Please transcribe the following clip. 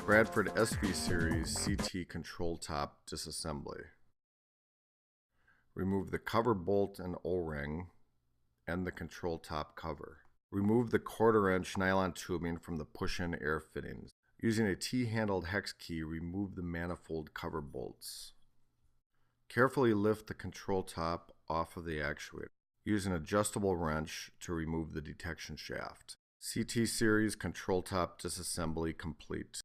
Bradford SV Series CT control top disassembly. Remove the cover bolt and O-ring and the control top cover. Remove the 1/4 inch nylon tubing from the push-in air fittings. Using a T-handled hex key, remove the manifold cover bolts. Carefully lift the control top off of the actuator. Use an adjustable wrench to remove the detection shaft. CT Series control top disassembly complete.